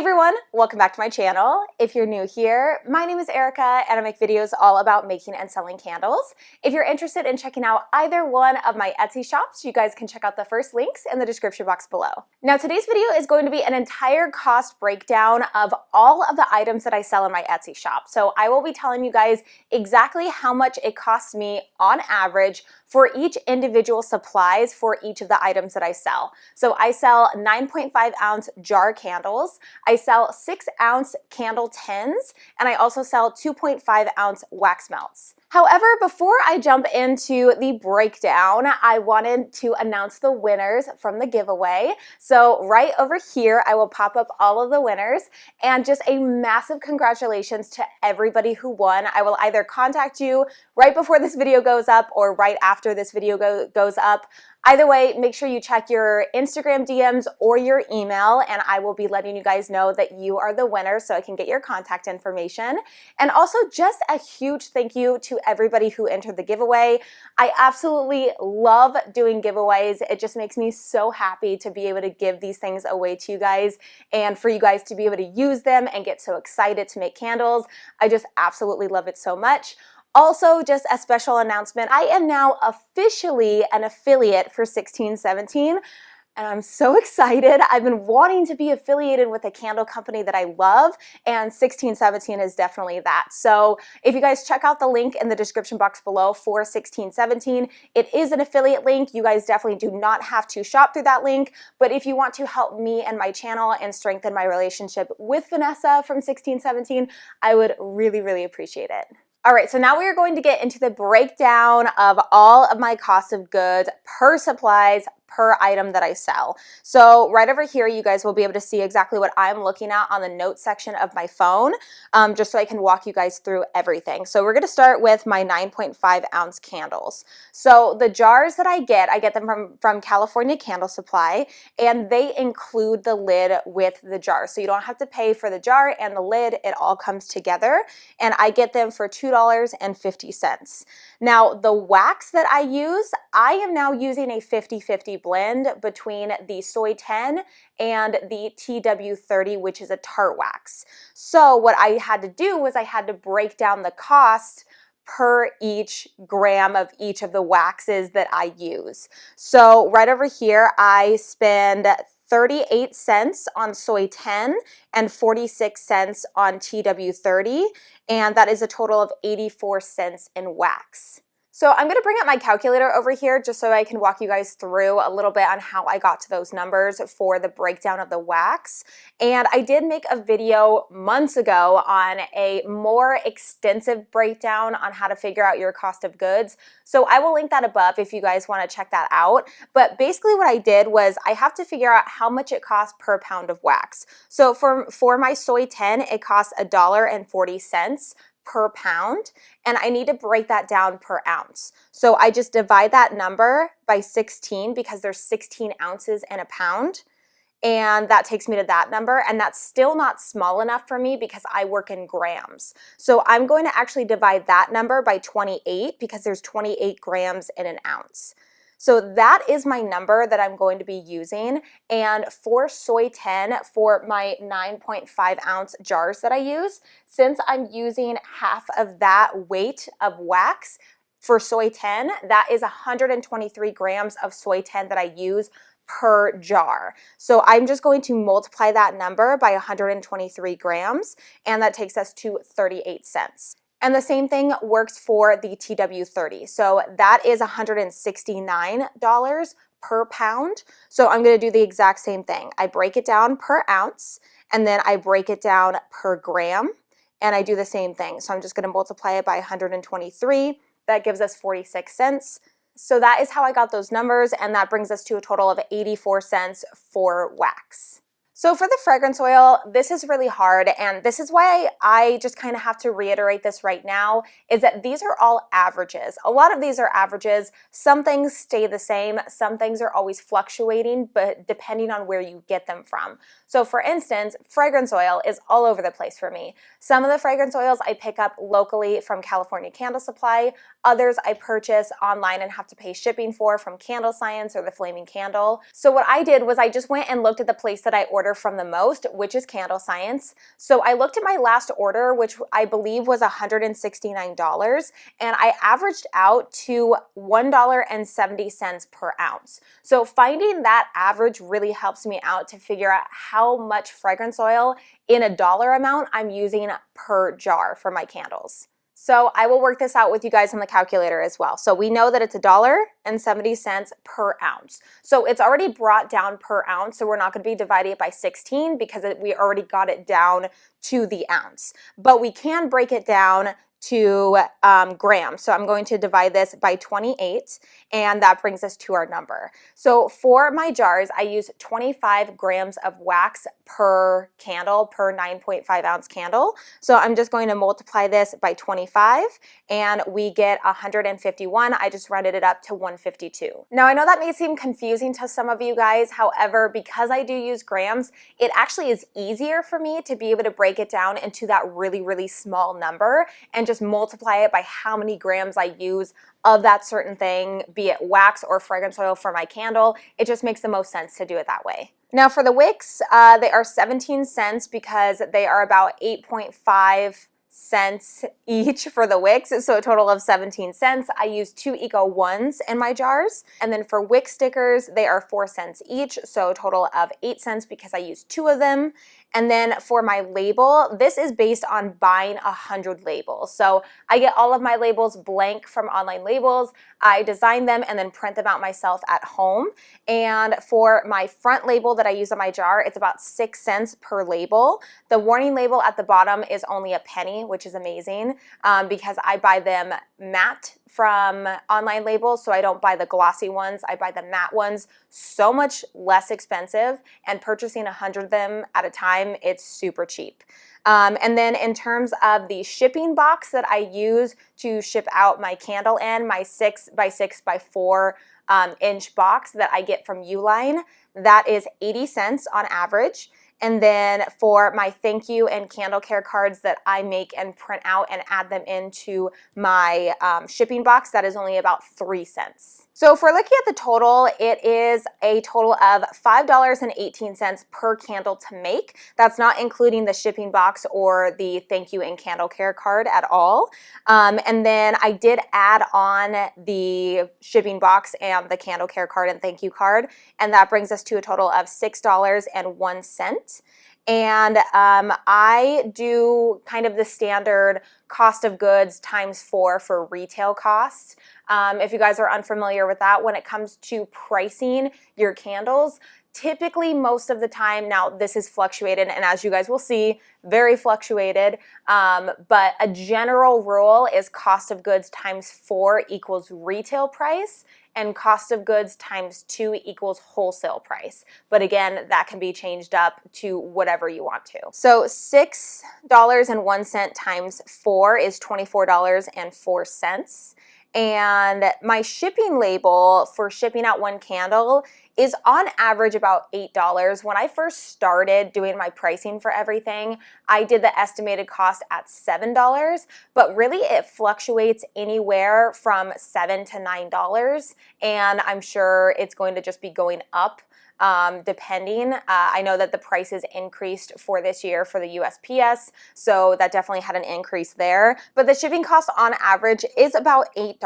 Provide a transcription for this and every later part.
everyone, welcome back to my channel. If you're new here, my name is Erica and I make videos all about making and selling candles. If you're interested in checking out either one of my Etsy shops, you guys can check out the first links in the description box below. Now today's video is going to be an entire cost breakdown of all of the items that I sell in my Etsy shop. So I will be telling you guys exactly how much it costs me on average for each individual supplies for each of the items that I sell. So I sell 9.5 ounce jar candles, I sell 6 ounce candle tins, and I also sell 2.5 ounce wax melts. However, before I jump into the breakdown, I wanted to announce the winners from the giveaway. So right over here, I will pop up all of the winners and just a massive congratulations to everybody who won. I will either contact you right before this video goes up or right after this video goes up. Either way, make sure you check your Instagram DMs or your email, and I will be letting you guys know that you are the winner so I can get your contact information. And also just a huge thank you to everybody who entered the giveaway. I absolutely love doing giveaways. It just makes me so happy to be able to give these things away to you guys and for you guys to be able to use them and get so excited to make candles. I just absolutely love it so much. Also, just a special announcement, I am now officially an affiliate for 1617, and I'm so excited. I've been wanting to be affiliated with a candle company that I love, and 1617 is definitely that. So if you guys check out the link in the description box below for 1617, it is an affiliate link. You guys definitely do not have to shop through that link, but if you want to help me and my channel and strengthen my relationship with Vanessa from 1617, I would really, really appreciate it. All right, so now we are going to get into the breakdown of all of my cost of goods per supplies, per item that I sell. So right over here, you guys will be able to see exactly what I'm looking at on the notes section of my phone, just so I can walk you guys through everything. So we're gonna start with my 9.5 ounce candles. So the jars that I get them from California Candle Supply, and they include the lid with the jar. So you don't have to pay for the jar and the lid, it all comes together, and I get them for $2.50. Now the wax that I use, I am now using a 50-50 blend between the Soy 10 and the TW30, which is a tart wax. So what I had to do was I had to break down the cost per each gram of each of the waxes that I use. So right over here, I spend 38 cents on Soy 10 and 46 cents on TW30, and that is a total of 84 cents in wax. So I'm going to bring up my calculator over here just so I can walk you guys through a little bit on how I got to those numbers for the breakdown of the wax. And I did make a video months ago on a more extensive breakdown on how to figure out your cost of goods. So I will link that above if you guys want to check that out. But basically what I did was I have to figure out how much it costs per pound of wax. So for my Soy 10, it costs $1.40 per pound, and I need to break that down per ounce. So I just divide that number by 16 because there's 16 ounces in a pound, and that takes me to that number, and that's still not small enough for me because I work in grams. So I'm going to actually divide that number by 28 because there's 28 grams in an ounce. So that is my number that I'm going to be using. And for Soy 10, for my 9.5 ounce jars that I use, since I'm using half of that weight of wax for Soy 10, that is 123 grams of Soy 10 that I use per jar. So I'm just going to multiply that number by 123 grams, and that takes us to 38 cents. And the same thing works for the TW30. So that is $169 per pound. So I'm going to do the exact same thing. I break it down per ounce, and then I break it down per gram, and I do the same thing. So I'm just going to multiply it by 123. That gives us 46 cents. So that is how I got those numbers, and that brings us to a total of 84 cents for wax. So for the fragrance oil, this is really hard, and this is why I just kind of have to reiterate this right now, is that these are all averages. A lot of these are averages. Some things stay the same, some things are always fluctuating, but depending on where you get them from. So for instance, fragrance oil is all over the place for me. Some of the fragrance oils I pick up locally from California Candle Supply. Others I purchase online and have to pay shipping for, from Candle Science or the Flaming Candle. So what I did was I just went and looked at the place that I order from the most, which is Candle Science. So I looked at my last order, which I believe was $169, and I averaged out to $1.70 per ounce. So finding that average really helps me out to figure out how much fragrance oil in a dollar amount I'm using per jar for my candles. So I will work this out with you guys on the calculator as well. So we know that it's $1.70 per ounce. So it's already brought down per ounce, so we're not going to be dividing it by 16 because we already got it down to the ounce. But we can break it down to grams. So I'm going to divide this by 28, and that brings us to our number. So for my jars, I use 25 grams of wax per candle, per 9.5 ounce candle. So I'm just going to multiply this by 25, and we get 151. I just rounded it up to 152. Now I know that may seem confusing to some of you guys. However, because I do use grams, it actually is easier for me to be able to break it down into that really, really small number and just multiply it by how many grams I use of that certain thing, be it wax or fragrance oil for my candle. It just makes the most sense to do it that way. Now for the wicks, they are 17 cents because they are about 8.5 cents each for the wicks, so a total of 17 cents. I use 2 Eco 1s in my jars. And then for wick stickers, they are 4 cents each, so a total of 8 cents because I use 2 of them. And then for my label, this is based on buying 100 labels. So I get all of my labels blank from Online Labels. I design them and then print them out myself at home. And for my front label that I use on my jar, it's about 6 cents per label. The warning label at the bottom is only a penny, which is amazing because I buy them matte from Online Labels, so I don't buy the glossy ones. I buy the matte ones, so much less expensive, and purchasing 100 of them at a time, it's super cheap. And then in terms of the shipping box that I use to ship out my candle in, my 6x6x4 inch box that I get from Uline, that is 80 cents on average. And then for my thank you and candle care cards that I make and print out and add them into my shipping box, that is only about 3 cents. So if we're looking at the total, it is a total of $5.18 per candle to make. That's not including the shipping box or the thank you and candle care card at all. And then I did add on the shipping box and the candle care card and thank you card, and that brings us to a total of $6.01. And I do kind of the standard cost of goods times 4 for retail costs. If you guys are unfamiliar with that, when it comes to pricing your candles, typically most of the time, now this is fluctuated, and as you guys will see, very fluctuated, but a general rule is cost of goods times 4 equals retail price, and cost of goods times 2 equals wholesale price. But again, that can be changed up to whatever you want to. So $6.01 times 4 is $24.04. And my shipping label for shipping out one candle is on average about $8. When I first started doing my pricing for everything, I did the estimated cost at $7, but really it fluctuates anywhere from $7 to $9, and I'm sure it's going to just be going up depending. I know that the prices increased for this year for the USPS, so that definitely had an increase there. But the shipping cost on average is about $8.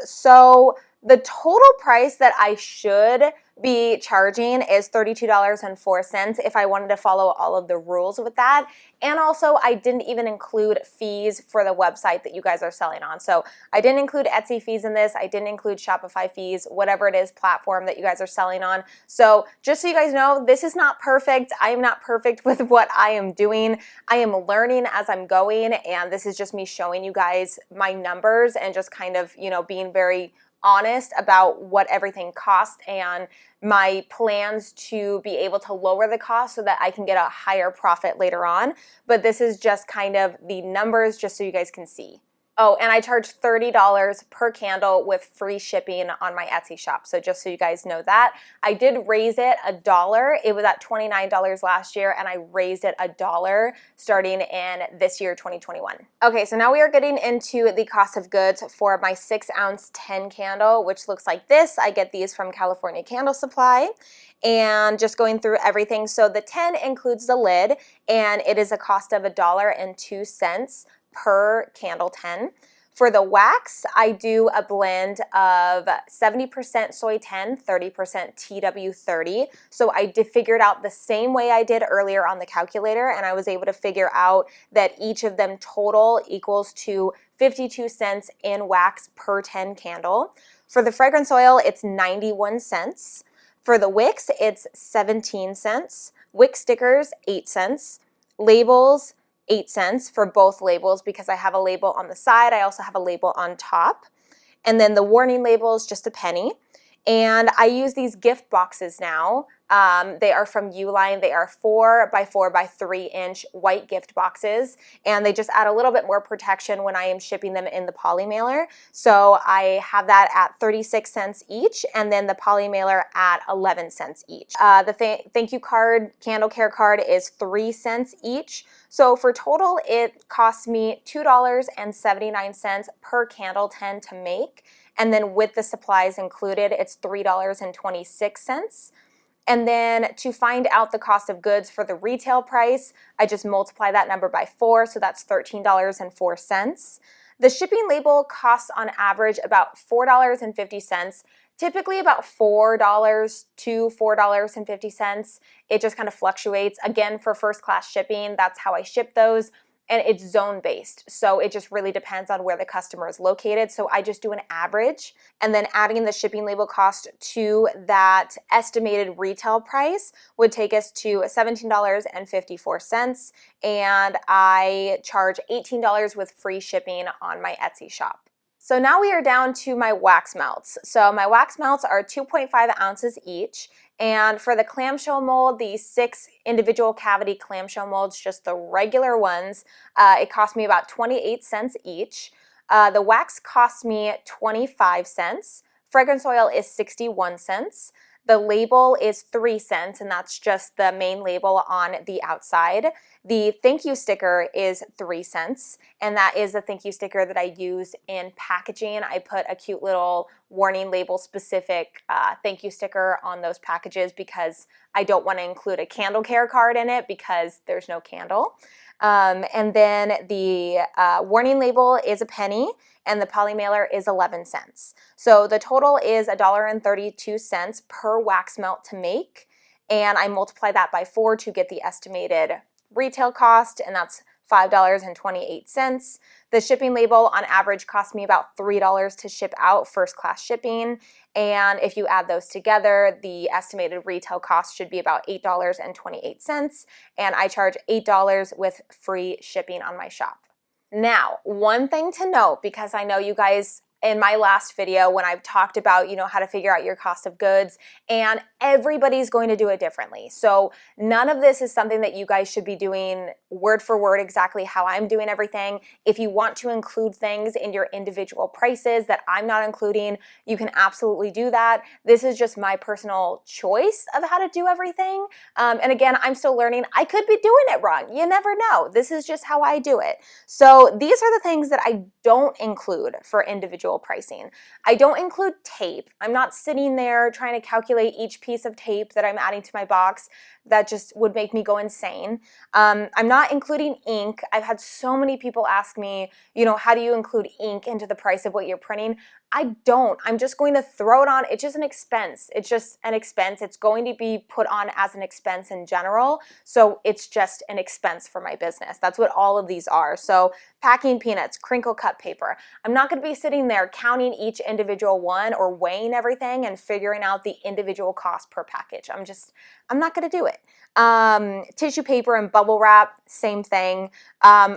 So the total price that I should be charging is $32.04 if I wanted to follow all of the rules with that. And also, I didn't even include fees for the website that you guys are selling on. So I didn't include Etsy fees in this. I didn't include Shopify fees, whatever it is, platform that you guys are selling on. So just so you guys know, this is not perfect. I am not perfect with what I am doing. I am learning as I'm going, and this is just me showing you guys my numbers and just kind of, you know, being very honest about what everything costs and my plans to be able to lower the cost so that I can get a higher profit later on. But this is just kind of the numbers just so you guys can see. Oh, and I charge $30 per candle with free shipping on my Etsy shop. So just so you guys know that. I did raise it $1. It was at $29 last year, and I raised it $1 starting in this year, 2021. Okay, so now we are getting into the cost of goods for my 6-ounce 10 candle, which looks like this. I get these from California Candle Supply. And just going through everything. So the 10 includes the lid, and it is a cost of $1.02 per candle 10. For the wax, I do a blend of 70% soy 10, 30% TW30. So I figured out the same way I did earlier on the calculator, and I was able to figure out that each of them total equals to 52 cents in wax per 10 candle. For the fragrance oil, it's 91 cents. For the wicks, it's 17 cents. Wick stickers, 8 cents. Labels, 8 cents for both labels because I have a label on the side. I also have a label on top. And then the warning label is just a penny. And I use these gift boxes now. They are from Uline. They are 4 by 4 by 3 inch white gift boxes, and they just add a little bit more protection when I am shipping them in the poly mailer. So I have that at 36 cents each, and then the poly mailer at 11 cents each. The thank you card, candle care card is 3 cents each. So for total, it costs me $2.79 per candle 10 to make. And then with the supplies included, it's $3.26. And then to find out the cost of goods for the retail price, I just multiply that number by 4, so that's $13.04. The shipping label costs on average about $4.50, typically about $4 to $4.50. It just kind of fluctuates. Again, for first class shipping, that's how I ship those. And it's zone based. So it just really depends on where the customer is located. So I just do an average, and then adding the shipping label cost to that estimated retail price would take us to $17.54. And I charge $18 with free shipping on my Etsy shop. So now we are down to my wax melts. So my wax melts are 2.5 ounces each. And for the clamshell mold, the 6 individual cavity clamshell molds, just the regular ones, it cost me about 28 cents each. The wax cost me 25 cents. Fragrance oil is 61 cents. The label is 3 cents, and that's just the main label on the outside. The thank you sticker is 3 cents, and that is the thank you sticker that I use in packaging. I put a cute little warning label specific thank you sticker on those packages because I don't want to include a candle care card in it because there's no candle. And then the warning label is a penny, and the poly mailer is 11 cents. So the total is $1.32 per wax melt to make, and I multiply that by 4 to get the estimated retail cost, and that's $5.28. The shipping label on average cost me about $3 to ship out, first class shipping, and if you add those together, the estimated retail cost should be about $8.28, and I charge $8 with free shipping on my shop. Now, one thing to note, because I know you guys in my last video when I've talked about, how to figure out your cost of goods, and everybody's going to do it differently. So none of this is something that you guys should be doing word for word exactly how I'm doing everything. If you want to include things in your individual prices that I'm not including, you can absolutely do that. This is just my personal choice of how to do everything. And again, I'm still learning. I could be doing it wrong. You never know. This is just how I do it. So these are the things that I don't include for individual pricing. I don't include tape. I'm not sitting there trying to calculate each piece of tape that I'm adding to my box. That just would make me go insane. I'm not including ink. I've had so many people ask me, how do you include ink into the price of what you're printing? I don't. I'm just going to throw it on. It's just an expense. It's just an expense. It's going to be put on as an expense in general. So it's just an expense for my business. That's what all of these are. So packing peanuts, crinkle cut paper. I'm not going to be sitting there counting each individual one or weighing everything and figuring out the individual cost per package. I'm not going to do it. Tissue paper and bubble wrap, same thing.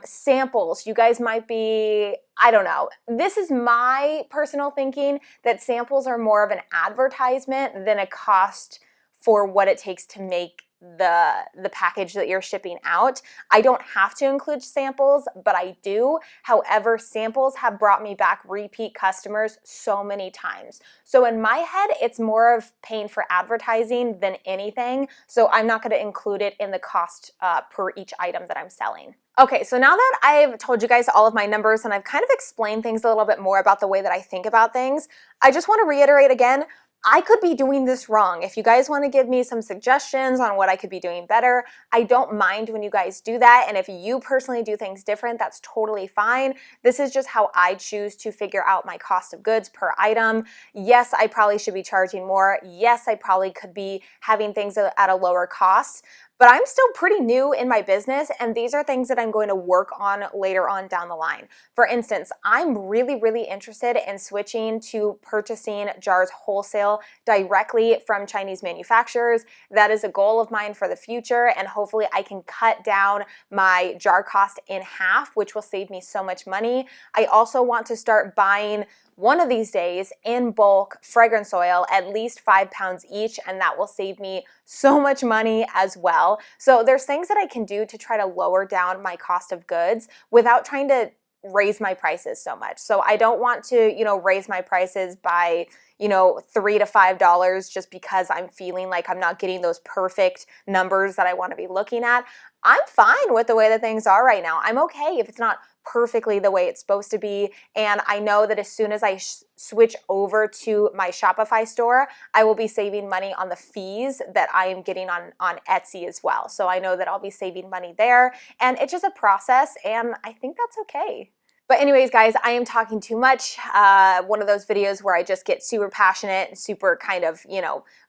Samples, you guys might be, I don't know. This is my personal thinking that samples are more of an advertisement than a cost for what it takes to make the package that you're shipping out. I don't have to include samples, but I do. However, samples have brought me back repeat customers so many times. So in my head, it's more of paying for advertising than anything. So I'm not going to include it in the cost per each item that I'm selling. Okay, so now that I've told you guys all of my numbers and I've kind of explained things a little bit more about the way that I think about things, I just want to reiterate again, I could be doing this wrong. If you guys want to give me some suggestions on what I could be doing better, I don't mind when you guys do that. And if you personally do things different, that's totally fine. This is just how I choose to figure out my cost of goods per item. Yes, I probably should be charging more. Yes, I probably could be having things at a lower cost. But I'm still pretty new in my business, and these are things that I'm going to work on later on down the line. For instance, I'm really interested in switching to purchasing jars wholesale directly from Chinese manufacturers. That is a goal of mine for the future, and hopefully I can cut down my jar cost in half, which will save me so much money. I also want to start buying one of these days in bulk fragrance oil, at least 5 pounds each, and that will save me so much money as well. So there's things that I can do to try to lower down my cost of goods without trying to raise my prices so much. So I don't want to, raise my prices by, $3 to $5 just because I'm feeling like I'm not getting those perfect numbers that I want to be looking at. I'm fine with the way that things are right now. I'm okay if it's not perfectly the way it's supposed to be. And I know that as soon as I switch over to my Shopify store, I will be saving money on the fees that I am getting on Etsy as well. So I know that I'll be saving money there. And it's just a process, and I think that's okay. But anyways, guys, I am talking too much. One of those videos where I just get super passionate and super kind of,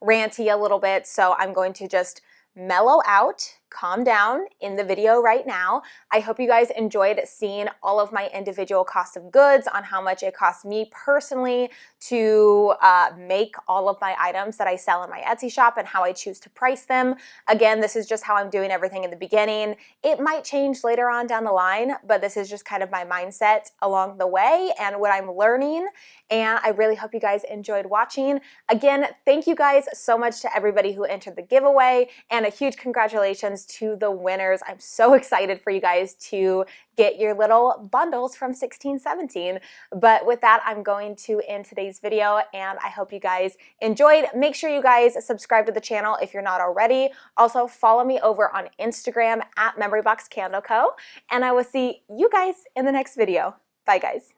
ranty a little bit. So I'm going to just mellow out, calm down in the video right now. I hope you guys enjoyed seeing all of my individual cost of goods, on how much it costs me personally to make all of my items that I sell in my Etsy shop and how I choose to price them. Again, this is just how I'm doing everything in the beginning. It might change later on down the line, but this is just kind of my mindset along the way and what I'm learning. And I really hope you guys enjoyed watching. Again, thank you guys so much to everybody who entered the giveaway, and a huge congratulations to the winners. I'm so excited for you guys to get your little bundles from 1617. But with that, I'm going to end today's video, and I hope you guys enjoyed. Make sure you guys subscribe to the channel if you're not already. Also, follow me over on Instagram at MemoryBoxCandleCo, and I will see you guys in the next video. Bye, guys.